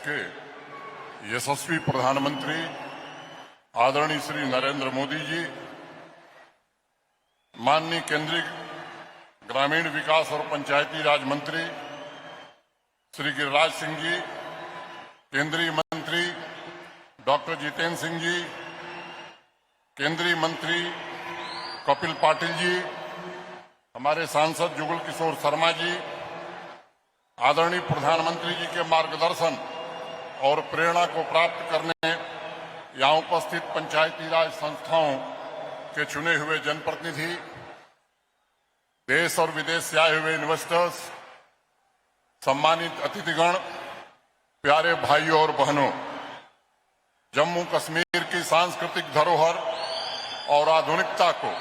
के यशस्वी प्रधानमंत्री आदरणीय श्री नरेंद्र मोदी जी, माननीय केंद्रीय ग्रामीण विकास और पंचायती राज मंत्री श्री गिरिराज सिंह जी, केंद्रीय मंत्री डॉक्टर जितेंद्र सिंह जी, केंद्रीय मंत्री कपिल पाटिल जी, हमारे सांसद जुगल किशोर शर्मा जी, आदरणीय प्रधानमंत्री जी के मार्गदर्शन और प्रेरणा को प्राप्त करने यहाँ उपस्थित पंचायती राज संस्थाओं के चुने हुए जनप्रतिनिधि, देश और विदेश से आए हुए इन्वेस्टर्स, सम्मानित अतिथिगण, प्यारे भाइयों और बहनों, जम्मू कश्मीर की सांस्कृतिक धरोहर और आधुनिकता को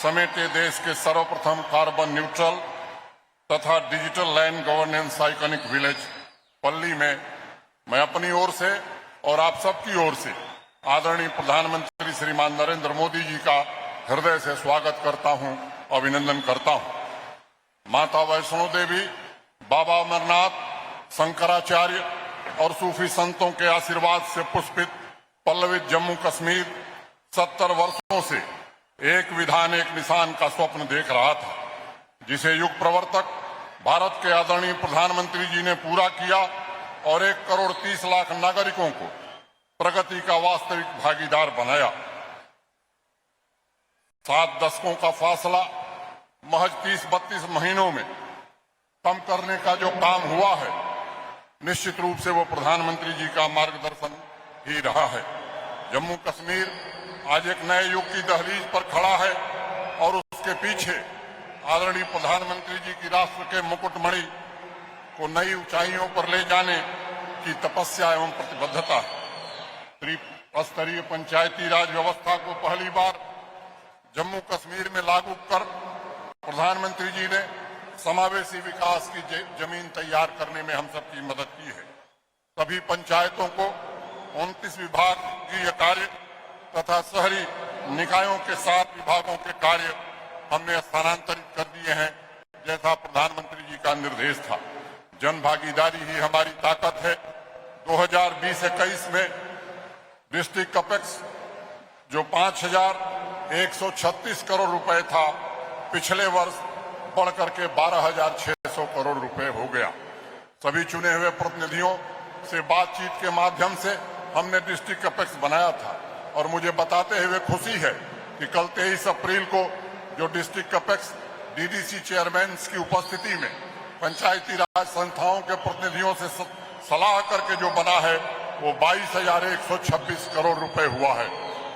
समेटे देश के सर्वप्रथम कार्बन न्यूट्रल तथा digital land governance iconic village पल्ली में मैं अपनी ओर से और आप सबकी ओर से आदरणीय प्रधानमंत्री श्रीमान नरेंद्र मोदी जी का हृदय से स्वागत करता हूं, अभिनंदन करता हूं। माता वैष्णो देवी, बाबा अमरनाथ, शंकराचार्य और सूफी संतों के आशीर्वाद से पुष्पित पल्लवित जम्मू कश्मीर 70 वर्षों से एक विधान एक निशान का स्वप्न देख रहा था, जिसे युग प्रवर्तक भारत के आदरणीय प्रधानमंत्री जी ने पूरा किया और 1 करोड़ 30 लाख नागरिकों को प्रगति का वास्तविक भागीदार बनाया। 7 दशकों का फासला महज 30-32 महीनों में कम करने का जो काम हुआ है, निश्चित रूप से वो प्रधानमंत्री जी का मार्गदर्शन ही रहा है। जम्मू कश्मीर आज एक नए युग की दहलीज पर खड़ा है और उसके पीछे आदरणीय प्रधानमंत्री जी की राष्ट्र के मुकुटमणि को नई ऊंचाइयों पर ले जाने की तपस्या एवं प्रतिबद्धता है। त्रिस्तरीय पंचायती राज व्यवस्था को पहली बार जम्मू कश्मीर में लागू कर प्रधानमंत्री जी ने समावेशी विकास की जमीन तैयार करने में हम सबकी मदद की है। सभी पंचायतों को 29 विभागीय कार्य तथा शहरी निकायों के 7 विभागों के कार्य हमने स्थानांतरित कर दिए हैं, जैसा प्रधानमंत्री जी का निर्देश था। जन भागीदारी ही हमारी ताकत है। 2020-21 में डिस्ट्रिक्ट कैपेक्स जो 5,136 करोड़ रुपए था, पिछले वर्ष बढ़कर के 12,600 करोड़ रुपए हो गया। सभी चुने हुए प्रतिनिधियों से बातचीत के माध्यम से हमने डिस्ट्रिक्ट कैपेक्स बनाया था और मुझे बताते हुए खुशी है कि कल 23 अप्रैल को जो डिस्ट्रिक्ट कैपेक्स डीडीसी चेयरमैन की उपस्थिति में पंचायती राज संस्थाओं के प्रतिनिधियों से सलाह करके जो बना है वो 22,126 करोड़ रुपए हुआ है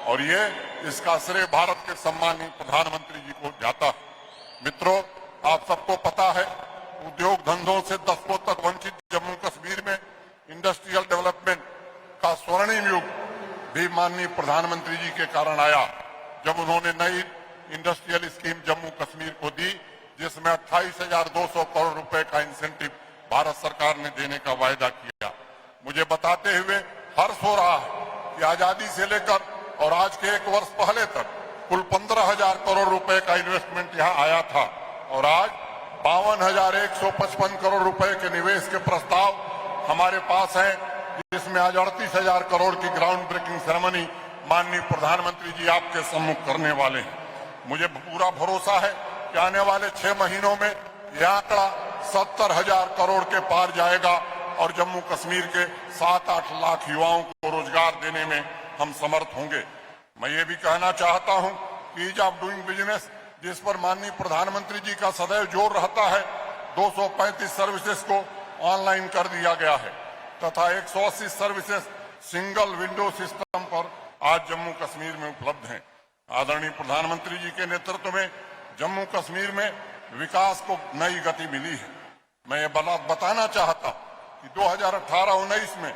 और ये इसका श्रेय भारत के सम्मानीय प्रधानमंत्री जी को जाता है। मित्रों, आप सबको पता है, उद्योग धंधों से दशकों तक वंचित जम्मू कश्मीर में इंडस्ट्रियल डेवलपमेंट का स्वर्णिम युग भी माननीय प्रधानमंत्री जी के कारण आया, जब उन्होंने नई इंडस्ट्रियल स्कीम जम्मू कश्मीर को दी, जिसमें 28,200 करोड़ रुपए का इंसेंटिव भारत सरकार ने देने का वायदा किया। मुझे बताते हुए हर्ष हो रहा है कि आजादी से लेकर और आज के 1 वर्ष पहले तक कुल 15,000 करोड़ रुपए का इन्वेस्टमेंट यहाँ आया था और आज 52,155 करोड़ रुपए के निवेश के प्रस्ताव हमारे पास हैं, जिसमें आज 38,000 करोड़ की ग्राउंड ब्रेकिंग सेरेमनी माननीय प्रधानमंत्री जी आपके सम्मुख करने वाले हैं। मुझे पूरा भरोसा है कि आने वाले 6 महीनों में यह आंकड़ा 70,000 करोड़ के पार जाएगा और जम्मू कश्मीर के 7-8 लाख युवाओं को रोजगार देने में हम समर्थ होंगे। मैं ये भी कहना चाहता हूं कि ईज ऑफ डूइंग बिजनेस, जिस पर माननीय प्रधानमंत्री जी का सदैव जोर रहता है, 235 सर्विसेज को ऑनलाइन कर दिया गया है तथा 180 सर्विसेज सिंगल विंडो सिस्टम पर आज जम्मू कश्मीर में उपलब्ध हैं। आदरणीय प्रधानमंत्री जी के नेतृत्व में जम्मू कश्मीर में विकास को नई गति मिली है। मैं ये बताना चाहता हूं कि 2018-19 में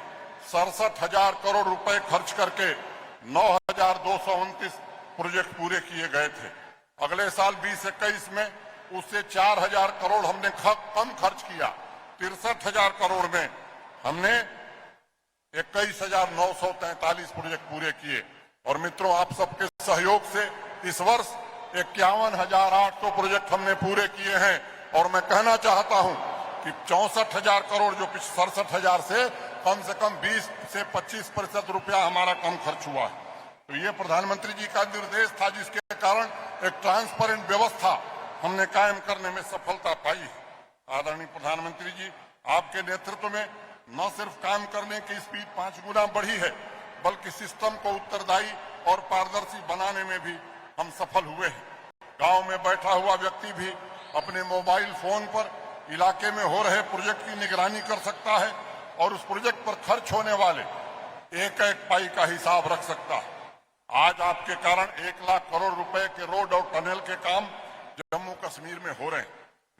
67,000 करोड़ रुपए खर्च करके 9,229 प्रोजेक्ट पूरे किए गए थे। अगले साल 2021 में उससे 4,000 करोड़ हमने कम खर्च किया। 63,000 करोड़ में हमने 21,943 प्रोजेक्ट पूरे किए और मित्रों, आप सबके सहयोग से इस वर्ष 51,800 प्रोजेक्ट हमने पूरे किए हैं और मैं कहना चाहता हूं कि 64,000 करोड़ जो 67,000 से कम से कम 20 से 25% रुपया हमारा कम खर्च हुआ है। तो ये प्रधानमंत्री जी का निर्देश था, जिसके कारण एक ट्रांसपेरेंट व्यवस्था हमने कायम करने में सफलता पाई है। आदरणीय प्रधानमंत्री जी, आपके नेतृत्व में न सिर्फ काम करने की स्पीड 5 गुना बढ़ी है, बल्कि सिस्टम को उत्तरदायी और पारदर्शी बनाने में भी हम सफल हुए हैं। गांव में बैठा हुआ व्यक्ति भी अपने मोबाइल फोन पर इलाके में हो रहे प्रोजेक्ट की निगरानी कर सकता है और उस प्रोजेक्ट पर खर्च होने वाले एक एक पाई का हिसाब रख सकता है। आज आपके कारण 1 लाख करोड़ रुपए के रोड और टनल के काम जम्मू कश्मीर में हो रहे हैं।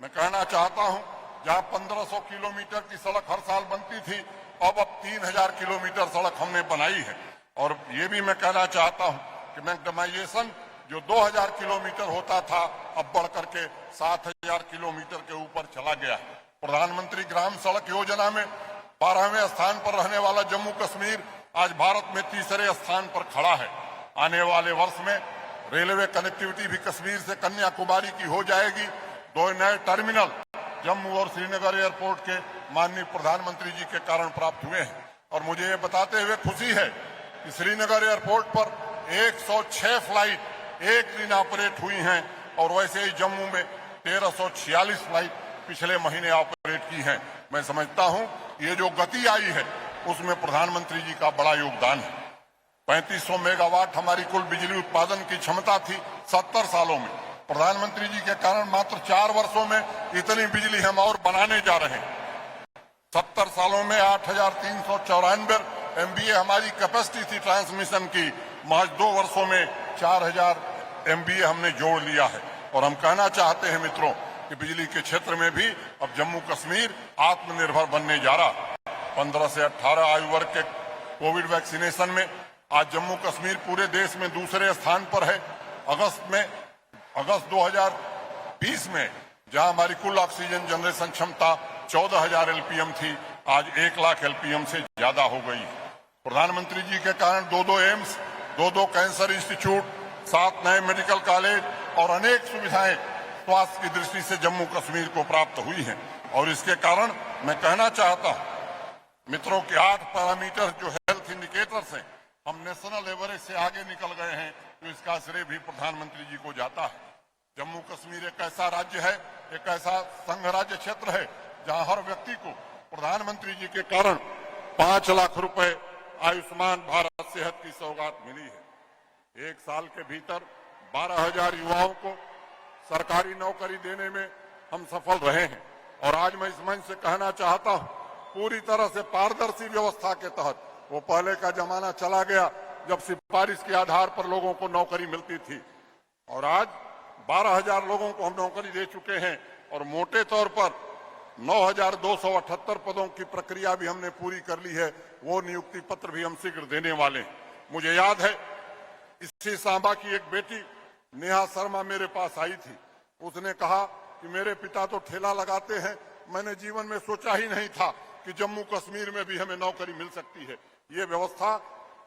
मैं कहना चाहता हूं, जहां 1500 किलोमीटर की सड़क हर साल बनती थी, अब 3000 किलोमीटर सड़क हमने बनाई है। और ये भी मैं कहना चाहता हूं कि मैग्नेटाइजेशन जो 2000 किलोमीटर होता था, अब बढ़कर के 7000 किलोमीटर के ऊपर चला गया है। प्रधानमंत्री ग्राम सड़क योजना में 12वें स्थान पर रहने वाला जम्मू कश्मीर आज भारत में तीसरे स्थान पर खड़ा है। आने वाले वर्ष में रेलवे कनेक्टिविटी भी कश्मीर से कन्याकुमारी की हो जाएगी। 2 नए टर्मिनल जम्मू और श्रीनगर एयरपोर्ट के माननीय प्रधानमंत्री जी के कारण प्राप्त हुए हैं। और मुझे ये बताते हुए खुशी है कि श्रीनगर एयरपोर्ट पर 106 फ्लाइट एक दिन ऑपरेट हुई हैं और वैसे ही जम्मू में 1346 फ्लाइट पिछले महीने ऑपरेट की हैं। मैं समझता हूं ये जो गति आई है उसमें प्रधानमंत्री जी का बड़ा योगदान है। 3500 मेगावाट हमारी कुल बिजली उत्पादन की क्षमता थी 70 सालों में। प्रधानमंत्री जी के कारण मात्र 4 वर्षों में इतनी बिजली हम और बनाने जा रहे हैं। 70 सालों में 8394 MVA हमारी कैपेसिटी थी ट्रांसमिशन की, महज 2 वर्षों में 4000 MVA हमने जोड़ लिया है। और हम कहना चाहते हैं मित्रों कि बिजली के क्षेत्र में भी अब जम्मू कश्मीर आत्मनिर्भर बनने जा रहा है। 15 से 18 आयु वर्ग के कोविड वैक्सीनेशन में आज जम्मू कश्मीर पूरे देश में दूसरे स्थान पर है। अगस्त 2020 में जहां हमारी कुल ऑक्सीजन जनरेशन क्षमता 14000 LPM थी, आज 1 लाख LPM से ज्यादा हो गई है। प्रधानमंत्री जी के कारण 2 एम्स, 2 कैंसर इंस्टीट्यूट, 7 नए मेडिकल कॉलेज और अनेक सुविधाएं स्वास्थ्य की दृष्टि से जम्मू कश्मीर को प्राप्त हुई हैं। और इसके कारण मैं कहना चाहता हूं मित्रों कि 8 पैरामीटर जो हेल्थ इंडिकेटर्स हैं, हम नेशनल एवरेज से आगे निकल गए हैं। तो इसका श्रेय भी प्रधानमंत्री जी को जाता है। जम्मू कश्मीर एक ऐसा राज्य है, एक ऐसा संघ राज्य क्षेत्र है जहां हर व्यक्ति को प्रधानमंत्री जी के कारण 5 लाख रुपए आयुष्मान भारत सेहत की सौगात मिली है। 1 साल के भीतर 12,000 युवाओं को सरकारी नौकरी देने में हम सफल रहे हैं। और आज मैं इस मंच से कहना चाहता हूं, पूरी तरह से पारदर्शी व्यवस्था के तहत, वो पहले का जमाना चला गया जब सिफारिश के आधार पर लोगों को नौकरी मिलती थी। और आज 12,000 लोगों को हम नौकरी दे चुके हैं और मोटे तौर पर 9,278 पदों की प्रक्रिया भी हमने पूरी कर ली है। वो नियुक्ति पत्र भी हम शीघ्र देने वाले हैं। मुझे याद है, इसी सांबा की एक बेटी नेहा शर्मा मेरे पास आई थी। उसने कहा कि मेरे पिता तो ठेला लगाते हैं, मैंने जीवन में सोचा ही नहीं था कि जम्मू कश्मीर में भी हमें नौकरी मिल सकती है। ये व्यवस्था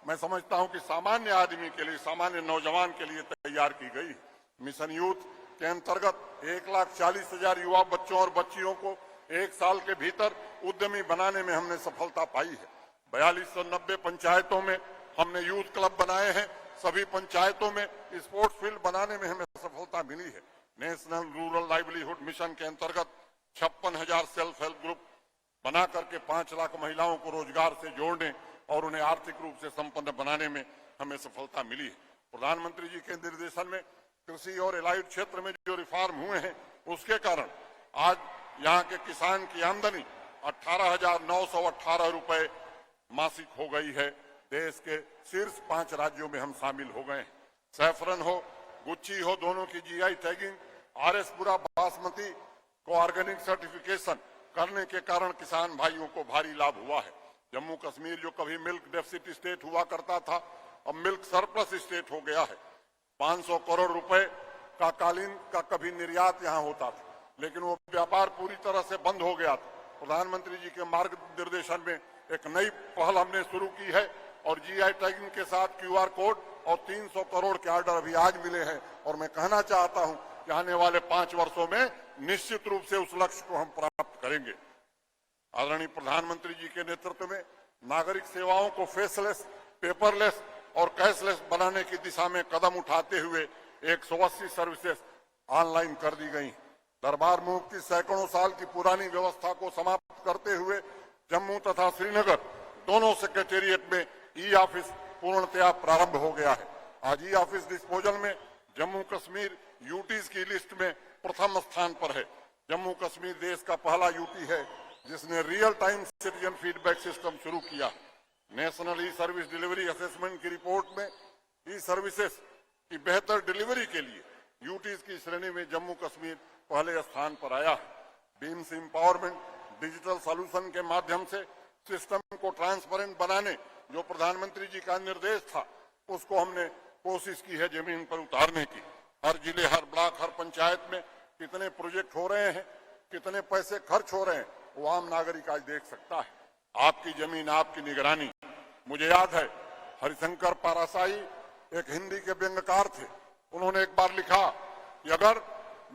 मैं समझता हूं कि सामान्य आदमी के लिए, सामान्य नौजवान के लिए तैयार की गई। मिशन यूथ के अंतर्गत 1,40,000 युवा बच्चों और बच्चियों को 1 साल के भीतर उद्यमी बनाने में हमने सफलता पाई है। 4290 पंचायतों में हमने यूथ क्लब बनाए हैं। सभी पंचायतों में स्पोर्ट्स फील्ड बनाने में हमें सफलता मिली है। नेशनल रूरल लाइवलीहुड मिशन के अंतर्गत 56,000 सेल्फ हेल्प ग्रुप बना करके 5 लाख महिलाओं को रोजगार से जोड़ने और उन्हें आर्थिक रूप से संपन्न बनाने में हमें सफलता मिली है। प्रधानमंत्री जी के निर्देशन में कृषि और एलाइड क्षेत्र में जो रिफॉर्म हुए हैं, उसके कारण आज यहाँ के किसान की आमदनी 18,918 रुपए मासिक हो गई है। देश के शीर्ष 5 राज्यों में हम शामिल हो गए हैं। सैफरन हो, गुच्ची हो, दोनों की GI टैगिंग, RS पुरा बासमती को ऑर्गेनिक सर्टिफिकेशन करने के कारण किसान भाइयों को भारी लाभ हुआ है। जम्मू कश्मीर जो कभी मिल्क डेफिसिट स्टेट हुआ करता था, अब मिल्क सरप्लस स्टेट हो गया है। 500 करोड़ रुपए का कालीन का कभी निर्यात यहाँ होता था, लेकिन वो व्यापार पूरी तरह से बंद हो गया था। प्रधानमंत्री जी के मार्गदर्शन में एक नई पहल हमने शुरू की है और GI टैगिंग के साथ QR कोड और 300 करोड़ के ऑर्डर अभी आज मिले हैं। और मैं कहना चाहता हूं कि आने वाले 5 वर्षों में निश्चित रूप से उस लक्ष्य को हम प्राप्त करेंगे। आदरणीय प्रधानमंत्री जी के नेतृत्व में नागरिक सेवाओं को फेसलेस, पेपरलेस और कैशलेस बनाने की दिशा में कदम उठाते हुए 180 सर्विसेज ऑनलाइन कर दी गई। दरबार मूव की सैकड़ों साल की पुरानी व्यवस्था को समाप्त करते हुए जम्मू तथा श्रीनगर दोनों सेक्रेटेरिएट में ई ऑफिस पूर्णतया प्रारंभ हो गया है। आज ई ऑफिस डिस्पोजल में जम्मू कश्मीर यूटीज की लिस्ट में प्रथम स्थान पर है। जम्मू कश्मीर देश का पहला यूटी है जिसने real time citizen feedback system शुरू किया। National e service delivery assessment की रिपोर्ट में ई सर्विसेज की बेहतर डिलीवरी के लिए यूटीज की श्रेणी में जम्मू कश्मीर पहले स्थान पर आया है। बीम्स एम्पावरमेंट डिजिटल सॉल्यूशन के माध्यम से सिस्टम को ट्रांसपेरेंट बनाने जो प्रधानमंत्री जी का निर्देश था उसको हमने कोशिश की है जमीन पर उतारने की। हर जिले, हर ब्लॉक, हर पंचायत में कितने प्रोजेक्ट हो रहे हैं, कितने पैसे खर्च हो रहे हैं, वो आम नागरिक आज देख सकता है। आपकी जमीन, आपकी निगरानी। मुझे याद है हरिशंकर पारासाई एक हिंदी के व्यंग्यकार थे। उन्होंने एक बार लिखा कि अगर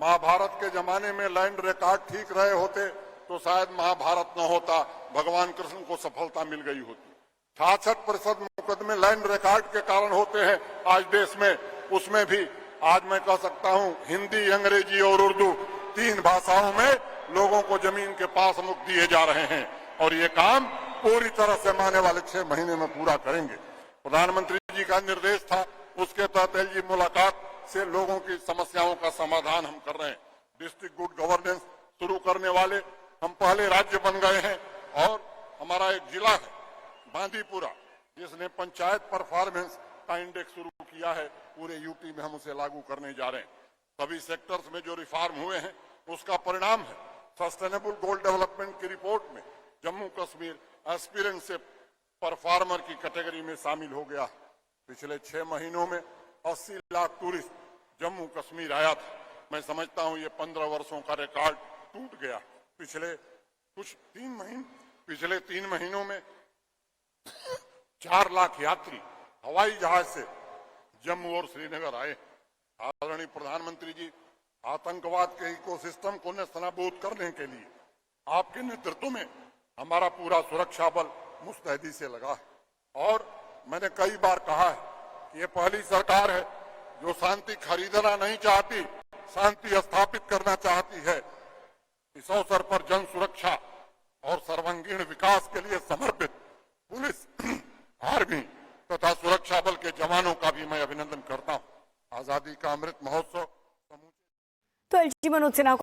महाभारत के जमाने में लैंड रिकॉर्ड ठीक रहे होते तो शायद महाभारत न होता, भगवान कृष्ण को सफलता मिल गई होती। 66% मुकदमे लैंड रिकॉर्ड के कारण होते हैं आज देश में। उसमें भी आज मैं कह सकता हूं हिंदी, अंग्रेजी और उर्दू 3 भाषाओं में लोगों को जमीन के पास मुक्त दिए जा रहे हैं और ये काम पूरी तरह से आने वाले 6 महीने में पूरा करेंगे। प्रधानमंत्री जी का निर्देश था, उसके तहत एलजी मुलाकात से लोगों की समस्याओं का समाधान हम कर रहे हैं। डिस्ट्रिक्ट गुड गवर्नेंस शुरू करने वाले हम पहले राज्य बन गए हैं और हमारा एक जिला है बांदीपुरा जिसने पंचायत परफॉर्मेंस का इंडेक्स शुरू किया है। पूरे यूटी में हम उसे लागू करने जा रहे हैं। सभी सेक्टर्स में जो रिफॉर्म हुए हैं उसका परिणाम है सस्टेनेबल गोल डेवलपमेंट की रिपोर्ट में जम्मू कश्मीर एस्पिरेंट से परफॉर्मर की कैटेगरी में शामिल हो गया। पिछले 6 महीनों में 80 लाख टूरिस्ट जम्मू कश्मीर आया था। मैं समझता हूं ये 15 वर्षों का रिकॉर्ड टूट गया। पिछले 3 महीनों में 4 लाख यात्री हवाई जहाज से जम्मू और श्रीनगर आए। आदरणीय प्रधानमंत्री जी, आतंकवाद के इकोसिस्टम को नेस्तनाबूद करने के लिए आपके नेतृत्व में हमारा पूरा सुरक्षा बल मुस्तैदी से लगा है और मैंने कई बार कहा है कि ये पहली सरकार है जो शांति खरीदना नहीं चाहती, शांति स्थापित करना चाहती है। इस अवसर पर जन सुरक्षा और सर्वांगीण विकास के लिए समर्पित पुलिस, आर्मी तथा सुरक्षा बल के जवानों का भी मैं अभिनंदन करता हूं। आजादी का अमृत महोत्सव तो एलजी मनोज सिन्हा